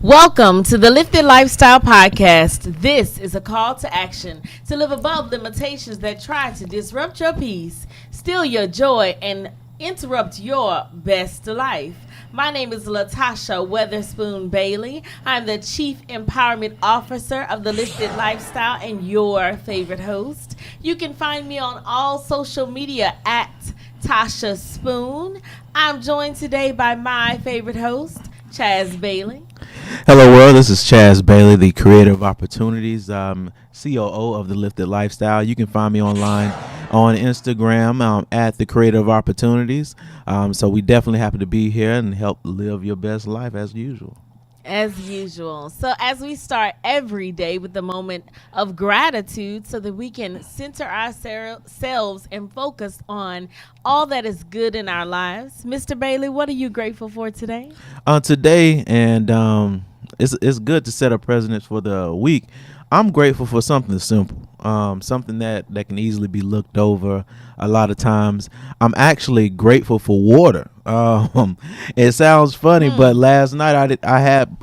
Welcome to the Lifted Lifestyle Podcast. This is a call to action to live above limitations that try to disrupt your peace, steal your joy, and interrupt your best life. My name is Latasha Weatherspoon Bailey. I'm the Chief Empowerment Officer of the Lifted Lifestyle and your favorite host. You can find me on all social media at Tasha Spoon. I'm joined today by my favorite host, Chaz Bailey. Hello world, this is Chaz Bailey, the creator of opportunities, COO of the Lifted Lifestyle. You can find me online on Instagram at the creator of opportunities. So we definitely happy to be here and help live your best life as usual. As usual. So as we start every day with the moment of gratitude so that we can center ourselves and focus on all that is good in our lives. Mr. Bailey, what are you grateful for today? Today, and it's good to set a precedent for the week. I'm grateful for something simple, something that can easily be looked over a lot of times. I'm actually grateful for water. It sounds funny, but last night I had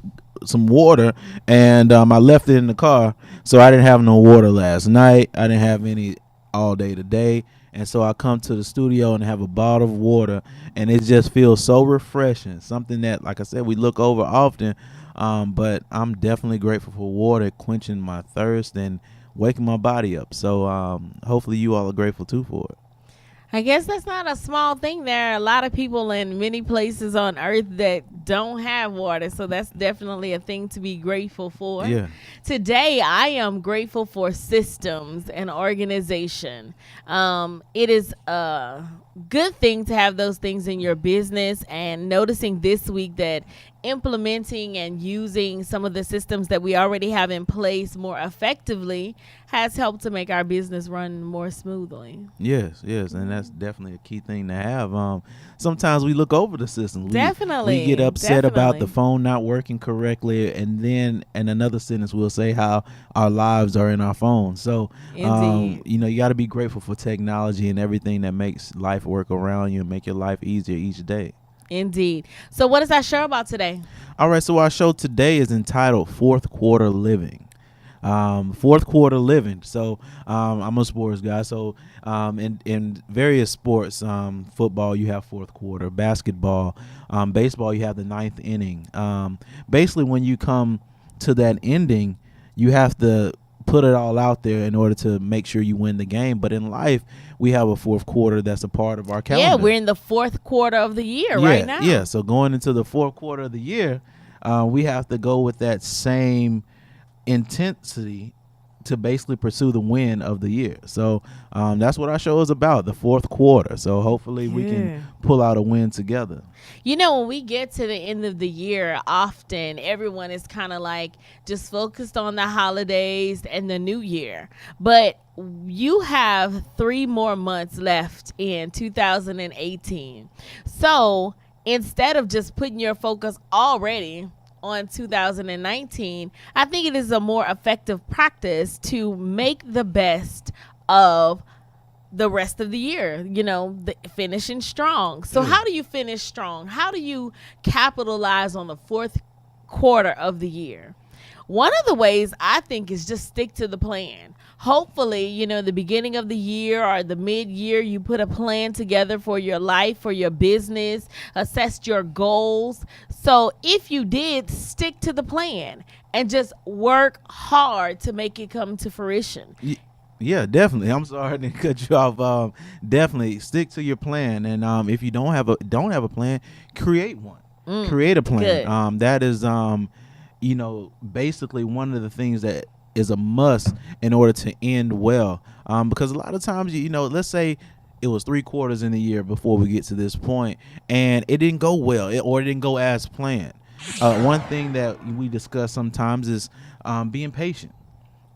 some water and I left it in the car, so I didn't have no water last night. I didn't have any all day today. And so I come to the studio and have a bottle of water, and it just feels so refreshing. Something that, like I said, we look over often, but I'm definitely grateful for water, quenching my thirst and waking my body up. So hopefully you all are grateful too for it. I guess that's not a small thing. There are a lot of people in many places on earth that don't have water, so that's definitely a thing to be grateful for. Yeah. Today, I am grateful for systems and organization. It is a good thing to have those things in your business, and noticing this week that implementing and using some of the systems that we already have in place more effectively has helped to make our business run more smoothly. Yes, and that's definitely a key thing to have. Sometimes we look over the system. We get upset about the phone not working correctly, and then in another sentence we'll say how our lives are in our phone. So, you got to be grateful for technology and everything that makes life work around you and make your life easier each day. Indeed. So what is our show about today? All right, so our show today is entitled Fourth Quarter Living. Fourth quarter living. So I'm a sports guy. So in various sports, football, you have fourth quarter. Basketball, baseball, you have the ninth inning. Basically, when you come to that ending, you have to put it all out there in order to make sure you win the game. But in life, we have a fourth quarter that's a part of our calendar. Yeah, we're in the fourth quarter of the year right now. Yeah, so going into the fourth quarter of the year, we have to go with that same intensity to basically pursue the win of the year. So that's what our show is about, the fourth quarter. So hopefully we can pull out a win together. You know, when we get to the end of the year, often everyone is kind of like just focused on the holidays and the new year. But you have 3 more months left in 2018. So instead of just putting your focus already on 2019, I think it is a more effective practice to make the best of the rest of the year, finishing strong. So how do you finish strong? How do you capitalize on the fourth quarter of the year? One of the ways I think is just stick to the plan. Hopefully, the beginning of the year or the mid-year, you put a plan together for your life, for your business, assess your goals. So if you did, stick to the plan and just work hard to make it come to fruition. Yeah, definitely. I'm sorry to cut you off. Definitely stick to your plan. And if you don't have a plan, create one. Create a plan. Good. That is, basically one of the things that is a must in order to end well. Because a lot of times, let's say it was 3 quarters in the year before we get to this point, and it didn't go well, or it didn't go as planned. One thing that we discuss sometimes is being patient.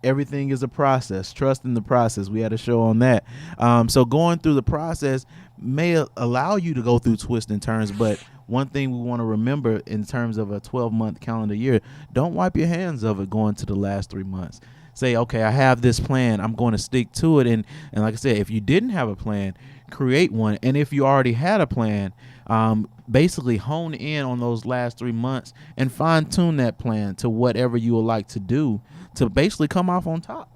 Everything is a process. Trust in the process. We had a show on that. So going through the process may allow you to go through twists and turns, but one thing we want to remember in terms of a 12-month calendar year, don't wipe your hands of it going to the last 3 months. Say, okay, I have this plan. I'm going to stick to it. And like I said, if you didn't have a plan, create one. And if you already had a plan, basically hone in on those last 3 months and fine tune that plan to whatever you would like to do to basically come off on top.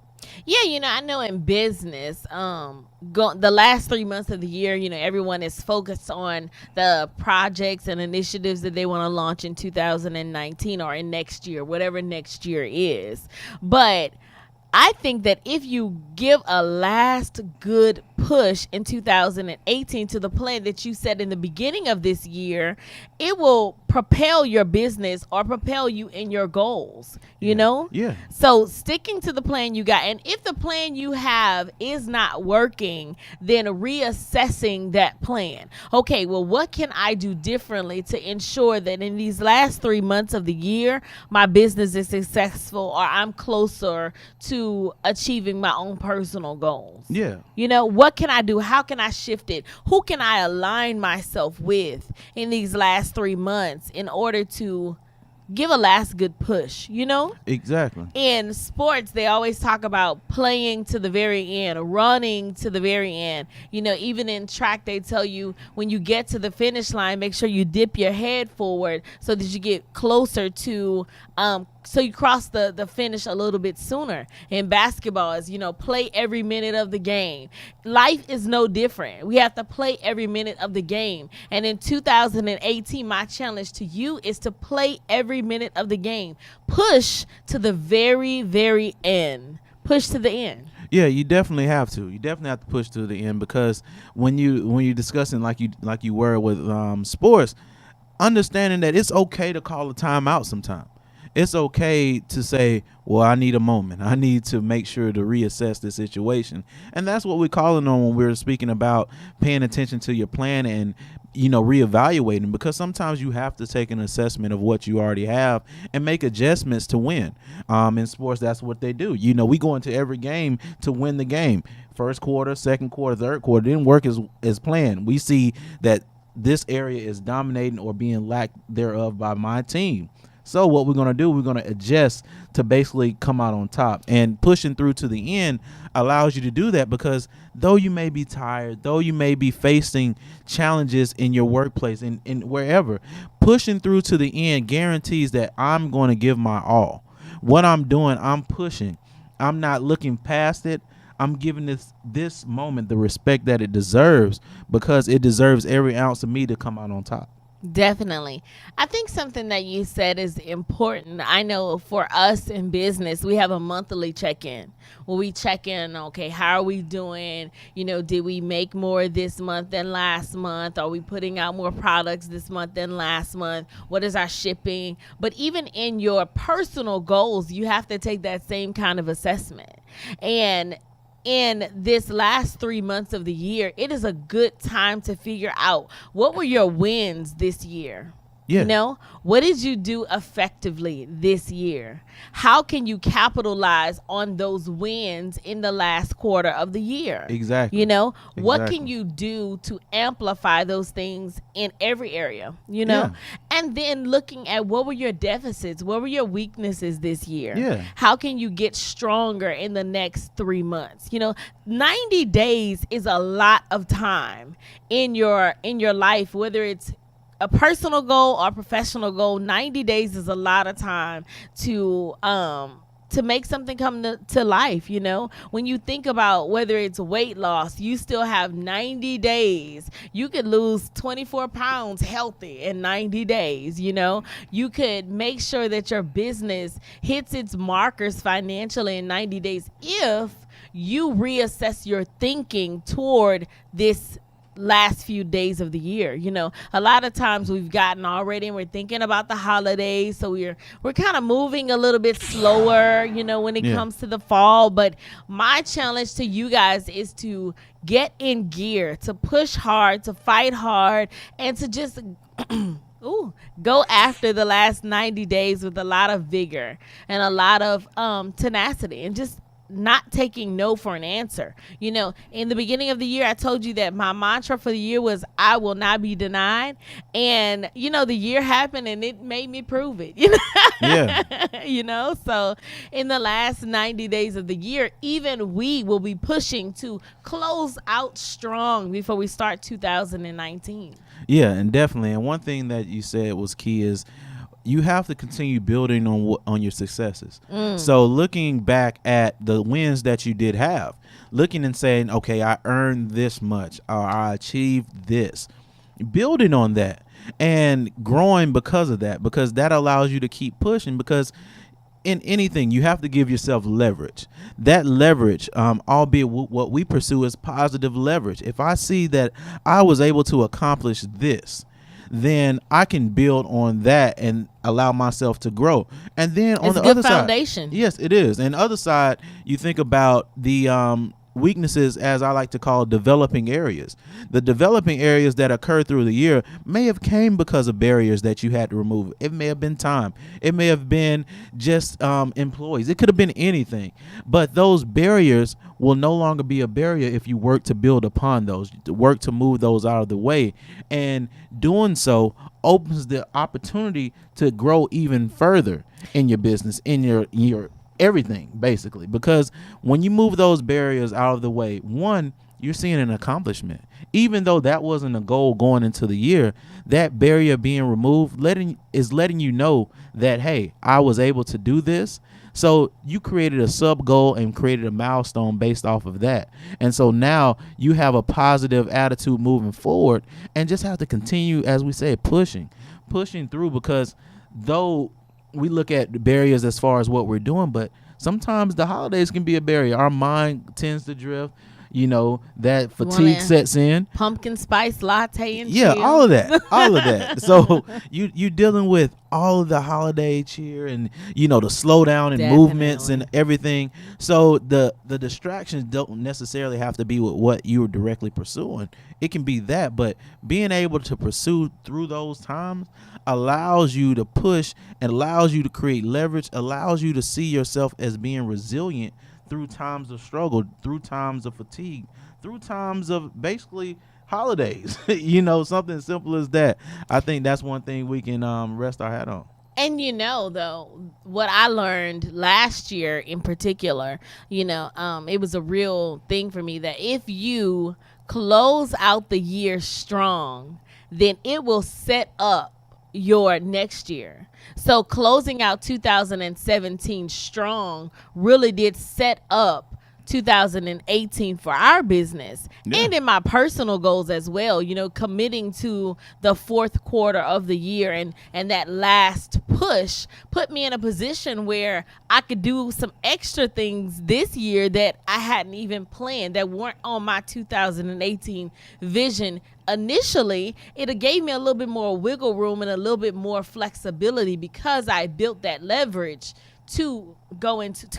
Yeah, I know in business, the last 3 months of the year, everyone is focused on the projects and initiatives that they want to launch in 2019 or in next year, whatever next year is. But I think that if you give a last good push in 2018 to the plan that you set in the beginning of this year, it will propel your business or propel you in your goals, you know? Yeah. So sticking to the plan you got, and if the plan you have is not working, then reassessing that plan. Okay, well, what can I do differently to ensure that in these last 3 months of the year, my business is successful or I'm closer to achieving my own personal goals? Yeah. What can I do? How can I shift it? Who can I align myself with in these last 3 months in order to give a last good push, Exactly. In sports, they always talk about playing to the very end, running to the very end. Even in track, they tell you when you get to the finish line, make sure you dip your head forward so that you get closer to, so you cross the finish a little bit sooner. In basketball, is play every minute of the game. Life is no different. We have to play every minute of the game. And in 2018, my challenge to you is to play every minute of the game. Push to the very, very end. Push to the end. Yeah, you definitely have to. You definitely have to push to the end, because when you're discussing like you were with sports, understanding that it's okay to call a timeout sometime. It's okay to say, well, I need a moment. I need to make sure to reassess the situation. And that's what we're calling on when we're speaking about paying attention to your plan and, reevaluating, because sometimes you have to take an assessment of what you already have and make adjustments to win. In sports, that's what they do. We go into every game to win the game. First quarter, second quarter, third quarter didn't work as planned. We see that this area is dominating or being lacked thereof by my team. So what we're going to do, we're going to adjust to basically come out on top. And pushing through to the end allows you to do that, because though you may be tired, though you may be facing challenges in your workplace and wherever, pushing through to the end guarantees that I'm going to give my all. What I'm doing, I'm pushing. I'm not looking past it. I'm giving this moment the respect that it deserves, because it deserves every ounce of me to come out on top. Definitely. I think something that you said is important. I know for us in business, we have a monthly check-in where we check in, okay, how are we doing? Did we make more this month than last month? Are we putting out more products this month than last month? What is our shipping? But even in your personal goals, you have to take that same kind of assessment. And in this last 3 months of the year, it is a good time to figure out what were your wins this year. Yeah. What did you do effectively this year? How can you capitalize on those wins in the last quarter of the year? Exactly. What can you do to amplify those things in every area, Yeah. And then looking at what were your deficits? What were your weaknesses this year? Yeah. How can you get stronger in the next 3 months? 90 days is a lot of time in your life, whether it's a personal goal or professional goal. 90 days is a lot of time to make something come to life. When you think about whether it's weight loss, you still have 90 days. You could lose 24 pounds healthy in 90 days. You could make sure that your business hits its markers financially in 90 days if you reassess your thinking toward this last few days of the year. A lot of times we've gotten already and we're thinking about the holidays, so we're kind of moving a little bit slower, when it comes to the fall. But my challenge to you guys is to get in gear, to push hard, to fight hard, and to just go after the last 90 days with a lot of vigor and a lot of tenacity, and just not taking no for an answer. In the beginning of the year, I told you that my mantra for the year was I will not be denied. And, the year happened and it made me prove it. Yeah. So in the last 90 days of the year, even we will be pushing to close out strong before we start 2019. Yeah, and definitely. And one thing that you said was key is you have to continue building on your successes. So looking back at the wins that you did have, looking and saying, okay, I earned this much, or I achieved this, building on that and growing because of that, because that allows you to keep pushing. Because in anything, you have to give yourself leverage. That leverage, albeit what we pursue is positive leverage. If I see that I was able to accomplish this, then I can build on that and allow myself to grow. And then on the other foundation. side, yes, it is. And the other side, you think about the weaknesses, as I like to call developing areas. The developing areas that occur through the year may have came because of barriers that you had to remove. It may have been time. It may have been just employees. It could have been anything. But those barriers will no longer be a barrier if you work to build upon those, to work to move those out of the way. And doing so opens the opportunity to grow even further in your business, in your everything, basically. Because when you move those barriers out of the way, one, you're seeing an accomplishment. Even though that wasn't a goal going into the year, that barrier being removed is letting you know that, hey, I was able to do this. So you created a sub goal and created a milestone based off of that. And so now you have a positive attitude moving forward and just have to continue, as we say, pushing through. Because though we look at barriers as far as what we're doing, but sometimes the holidays can be a barrier. Our mind tends to drift. That fatigue sets in. Pumpkin spice latte and yeah, chill. all of that. So you dealing with all of the holiday cheer and the slowdown and movements and everything. So the distractions don't necessarily have to be with what you're directly pursuing. It can be that, but being able to pursue through those times allows you to push and allows you to create leverage, allows you to see yourself as being resilient through times of struggle, through times of fatigue, through times of basically holidays. Something as simple as that. I think that's one thing we can rest our hat on. And though, what I learned last year in particular, it was a real thing for me that if you close out the year strong, then it will set up your next year. So closing out 2017 strong really did set up 2018 for our business and in my personal goals as well. Committing to the fourth quarter of the year and that last push put me in a position where I could do some extra things this year that I hadn't even planned, that weren't on my 2018 vision. Initially, it gave me a little bit more wiggle room and a little bit more flexibility because I built that leverage to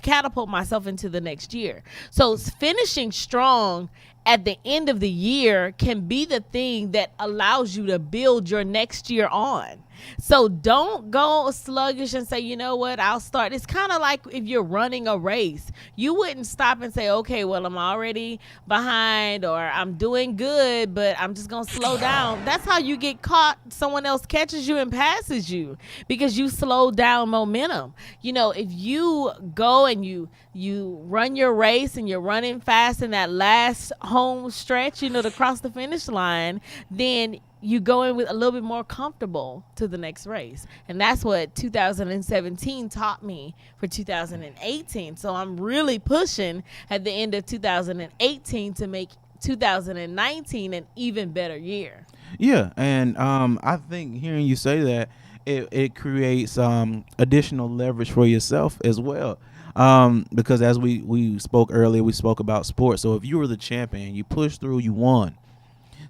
catapult myself into the next year. So finishing strong at the end of the year can be the thing that allows you to build your next year on. So don't go sluggish and say, you know what, I'll start. It's kind of like if you're running a race. You wouldn't stop and say, okay, well, I'm already behind or I'm doing good, but I'm just going to slow down. That's how you get caught. Someone else catches you and passes you because you slowed down momentum. If you go and you run your race and you're running fast in that last home stretch, to cross the finish line, then you go in with a little bit more comfortable to the next race. And that's what 2017 taught me for 2018. So I'm really pushing at the end of 2018 to make 2019 an even better year. Yeah, and I think hearing you say that, it creates additional leverage for yourself as well. Because as we spoke earlier, we spoke about sports. So if you were the champion, you pushed through, you won.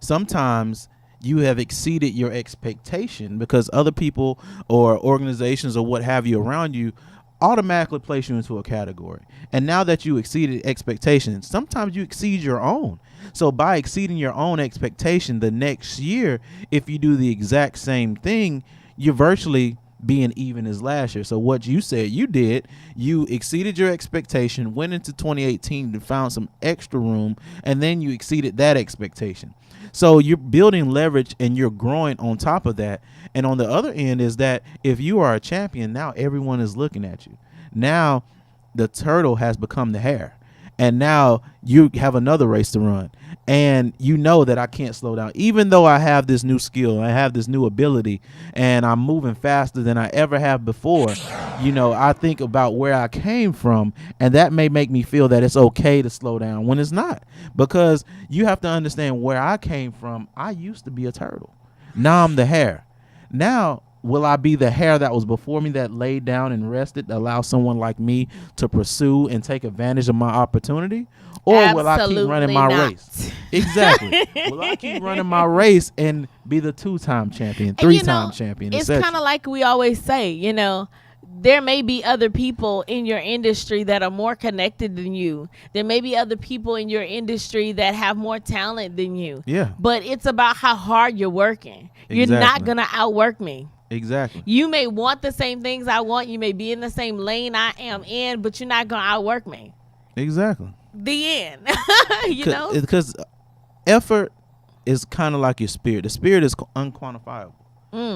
Sometimes you have exceeded your expectation because other people or organizations or what have you around you automatically place you into a category. And now that you exceeded expectations, sometimes you exceed your own. So by exceeding your own expectation, the next year, if you do the exact same thing, you're virtually being even as last year. So what you said you did, you exceeded your expectation, went into 2018 and found some extra room, and then you exceeded that expectation. So you're building leverage and you're growing on top of that. And on the other end is that if you are a champion, now everyone is looking at you. Now the turtle has become the hare. And now you have another race to run. And you know that I can't slow down. Even though I have this new skill, I have this new ability, and I'm moving faster than I ever have before, I think about where I came from, and that may make me feel that it's okay to slow down when it's not. Because you have to understand where I came from. I used to be a turtle. Now I'm the hare. Now, will I be the hare that was before me that laid down and rested to allow someone like me to pursue and take advantage of my opportunity? Or will I keep running my race? Exactly. Will I keep running my race and be the 2-time champion, 3-time champion? It's kind of like we always say, there may be other people in your industry that are more connected than you. There may be other people in your industry that have more talent than you. Yeah. But it's about how hard you're working. Exactly. You're not going to outwork me. Exactly. You may want the same things I want. You may be in the same lane I am in, but you're not going to outwork me. Exactly. The end. Because effort is kind of like your spirit. The spirit is unquantifiable.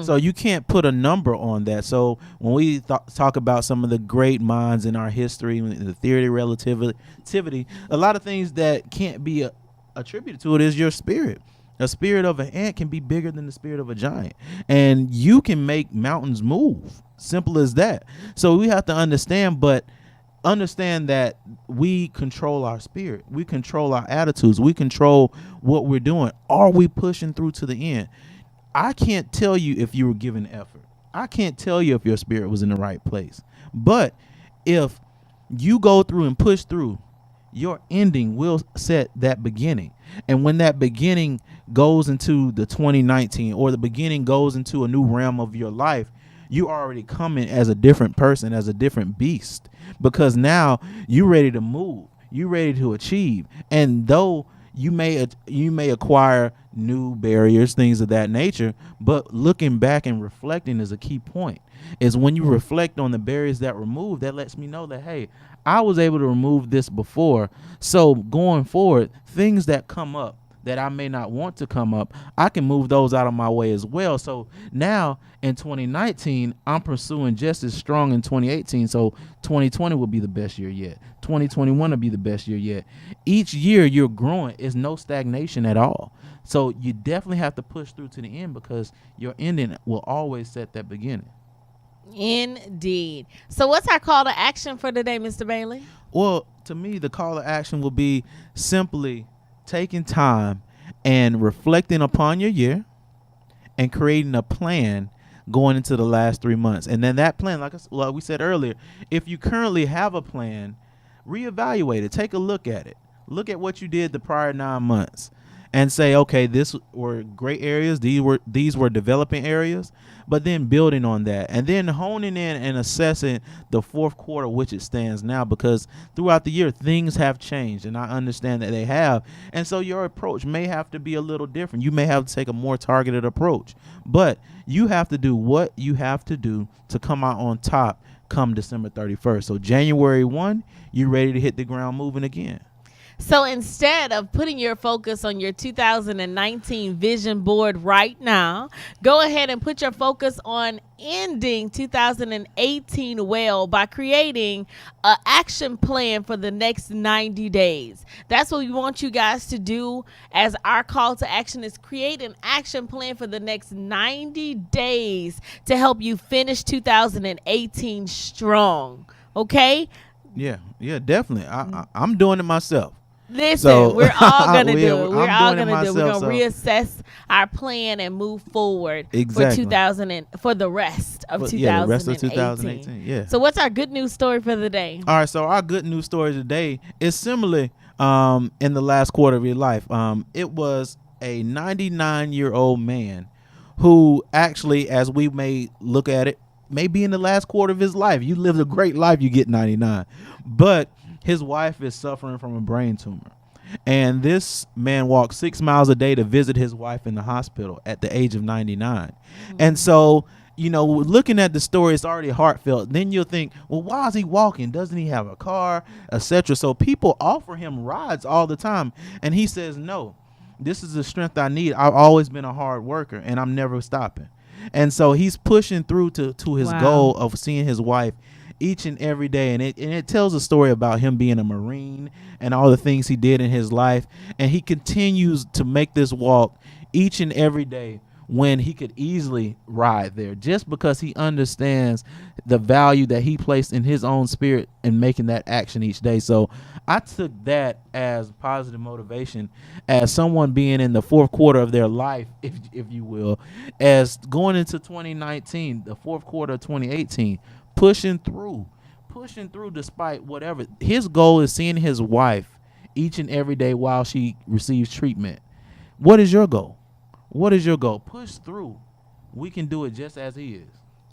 So you can't put a number on that. So when we talk about some of the great minds in our history, the theory of relativity, a lot of things that can't be attributed to it is your spirit. A spirit of an ant can be bigger than the spirit of a giant. And you can make mountains move. Simple as that. So we have to understand that we control our spirit. We control our attitudes. We control what we're doing. Are we pushing through to the end? I can't tell you if you were given effort. I can't tell you if your spirit was in the right place. But if you go through and push through, your ending will set that beginning. And when that beginning goes into the 2019 or the beginning goes into a new realm of your life, you already come in as a different person, as a different beast, because now you're ready to move. You're ready to achieve. And though you may acquire new barriers, things of that nature, but looking back and reflecting is a key point. Is when you reflect on the barriers that were removed, that lets me know that, hey, I was able to remove this before. So going forward, things that come up that I may not want to come up, I can move those out of my way as well. So now in 2019, I'm pursuing just as strong in 2018. So 2020 will be the best year yet. 2021 will be the best year yet. Each year you're growing. It's no stagnation at all. So you definitely have to push through to the end, because your ending will always set that beginning. Indeed. So what's our call to action for today, Mr. Bailey? Well, to me, the call to action will be simply taking time and reflecting upon your year and creating a plan going into the last 3 months. And then that plan, like we said earlier, if you currently have a plan, reevaluate it. Take a look at it. Look at what you did the prior 9 months and say, okay, this were great areas. These were developing areas, but then building on that and then honing in and assessing the fourth quarter, which it stands now, because throughout the year, things have changed, and I understand that they have. And so your approach may have to be a little different. You may have to take a more targeted approach, but you have to do what you have to do to come out on top come December 31st. So January 1, you're ready to hit the ground moving again. So instead of putting your focus on your 2019 vision board right now, go ahead and put your focus on ending 2018 well by creating an action plan for the next 90 days. That's what we want you guys to do, as our call to action is create an action plan for the next 90 days to help you finish 2018 strong. Okay? Yeah, definitely. I'm doing it myself. Listen, we're all going to do it. We're all going to do it. We're going to reassess our plan and move forward for the rest of 2018. Yeah, the rest of 2018. Yeah. So what's our good news story for the day? All right, so our good news story today is similarly in the last quarter of your life. It was a 99-year-old man who actually, as we may look at it, maybe in the last quarter of his life. You lived a great life, you get 99. But his wife is suffering from a brain tumor. And this man walked 6 miles a day to visit his wife in the hospital at the age of 99. Mm-hmm. And so looking at the story, it's already heartfelt. Then you'll think, well, why is he walking? Doesn't he have a car, etc.? So people offer him rides all the time, and he says, no, this is the strength I need. I've always been a hard worker, and I'm never stopping. And so he's pushing through to his goal of seeing his wife each and every day. And it tells a story about him being a Marine and all the things he did in his life. And he continues to make this walk each and every day when he could easily ride there, just because he understands the value that he placed in his own spirit in making that action each day. So I took that as positive motivation, as someone being in the fourth quarter of their life, if you will, as going into 2019, the fourth quarter of 2018, pushing through despite whatever. His goal is seeing his wife each and every day while she receives treatment. What is your goal? What is your goal? Push through. We can do it just as he is.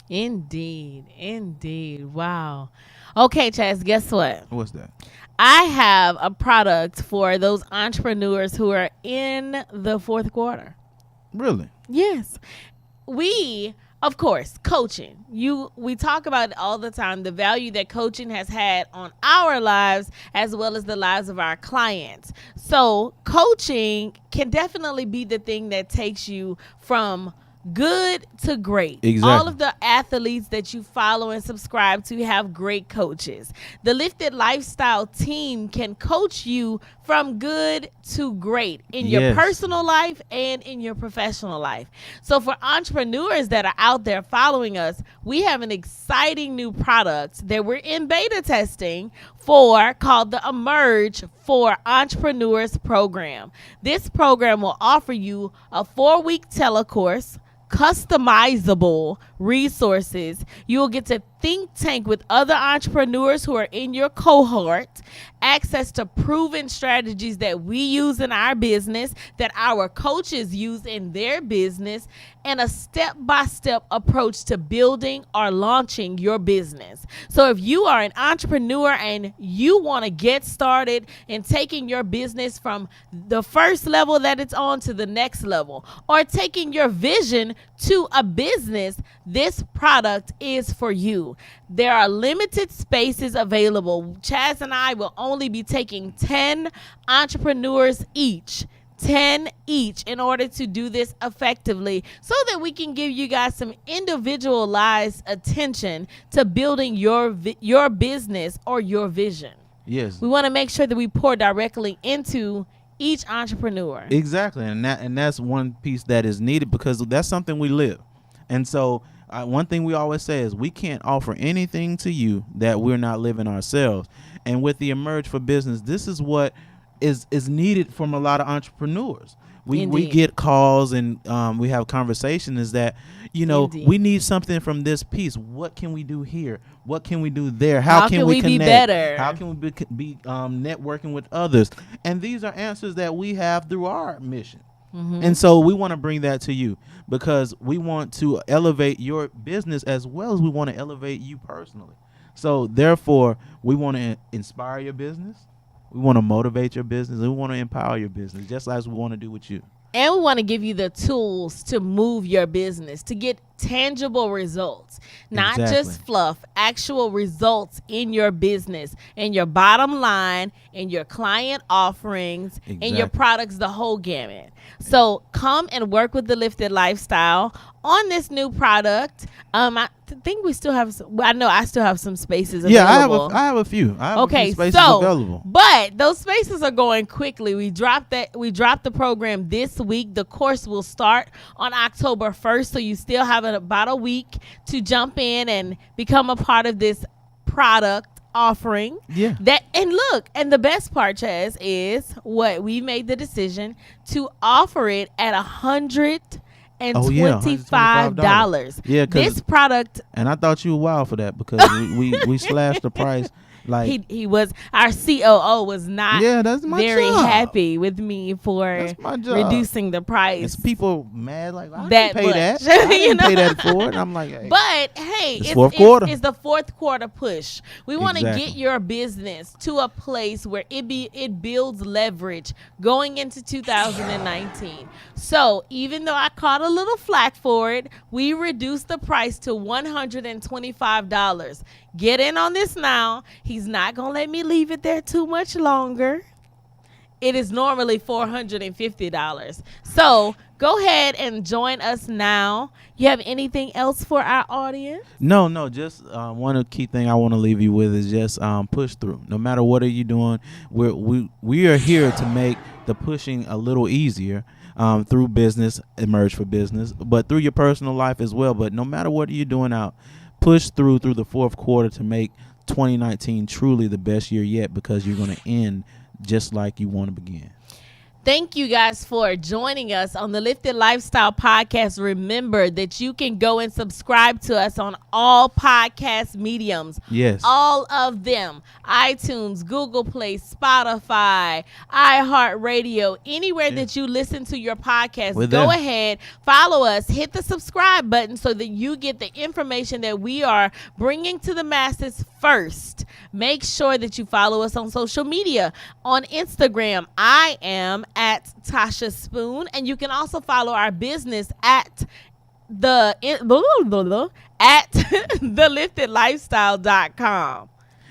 Indeed. Wow. Okay, Chaz, guess what? What's that? I have a product for those entrepreneurs who are in the fourth quarter. Really? Yes. Of course, coaching. We talk about it all the time, the value that coaching has had on our lives as well as the lives of our clients. So coaching can definitely be the thing that takes you from good to great. Exactly. All of the athletes that you follow and subscribe to have great coaches. The Lifted Lifestyle team can coach you from good to great in your personal life and in your professional life. So for entrepreneurs that are out there following us, we have an exciting new product that we're in beta testing for, called the Emerge for Entrepreneurs program. This program will offer you a 4-week telecourse, customizable resources. You will get to think tank with other entrepreneurs who are in your cohort, access to proven strategies that we use in our business, that our coaches use in their business, and a step-by-step approach to building or launching your business. So if you are an entrepreneur and you want to get started in taking your business from the first level that it's on to the next level, or taking your vision to a business, this product is for you. There are limited spaces available. Chaz and I will only be taking 10 entrepreneurs each. 10 each in order to do this effectively, so that we can give you guys some individualized attention to building your business or your vision. Yes. We want to make sure that we pour directly into each entrepreneur. Exactly. And that's one piece that is needed, because that's something we live. And so one thing we always say is we can't offer anything to you that we're not living ourselves. And with the Emerge for Business, this is what is needed from a lot of entrepreneurs. We get calls and we have conversations, is that, we need something from this piece. What can we do here? What can we do there? How can we connect? Be better? How can we be networking with others? And these are answers that we have through our mission. Mm-hmm. And so we want to bring that to you, because we want to elevate your business as well as we want to elevate you personally. So therefore, we want to inspire your business. We want to motivate your business, and we want to empower your business, just as we want to do with you. And we want to give you the tools to move your business, to get tangible results, not just fluff, actual results in your business, in your bottom line, in your client offerings, in your products, the whole gamut. So come and work with the Lifted Lifestyle on this new product. I think we still have I know I still have some spaces available. Yeah, I have a few. I have a few spaces available. But those spaces are going quickly. We dropped the program this week. The course will start on October 1st, so you still have about a week to jump in and become a part of this product offering. Yeah. And the best part, Chaz, is what we made the decision to offer it at $125. Yeah, this product. And I thought you were wild for that, because we slashed the price Like, he was, our COO was not yeah, that's my very job. happy with me for That's my job. reducing the price. It's people mad like, I That didn't pay much. that. I You didn't know? pay that for it. And I'm like, hey, But hey, It's fourth quarter. It's the fourth quarter push. We want to Exactly. get your business to a place where it builds leverage going into 2019. So even though I caught a little flack for it, we reduced the price to $125. Get in on this now. He's not gonna let me leave it there too much longer. It is normally $450. So go ahead and join us now. You have anything else for our audience? No, just one key thing I want to leave you with is just push through. No matter what are you doing, we are here to make the pushing a little easier through business, Emerge for Business, but through your personal life as well. But no matter what you're doing out, push through the fourth quarter to make 2019 truly the best year yet, because you're going to end just like you want to begin. Thank you guys for joining us on the Lifted Lifestyle Podcast. Remember that you can go and subscribe to us on all podcast mediums. Yes. All of them. iTunes, Google Play, Spotify, iHeart Radio, anywhere that you listen to your podcast. Go ahead, follow us, hit the subscribe button so that you get the information that we are bringing to the masses first. Make sure that you follow us on social media. On Instagram, I am at Tasha Spoon, and you can also follow our business at theliftedlifestyle.com.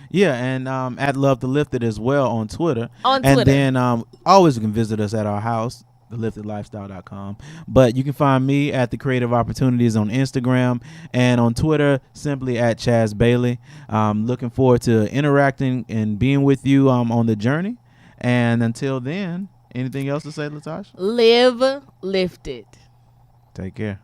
Yeah, and at Love the Lifted as well on Twitter. And then always you can visit us at our house, theliftedlifestyle.com. But you can find me at The Creative Opportunities on Instagram, and on Twitter simply at Chaz Bailey. Looking forward to interacting and being with you on the journey. And until then, anything else to say, Latasha? Live lifted. Take care.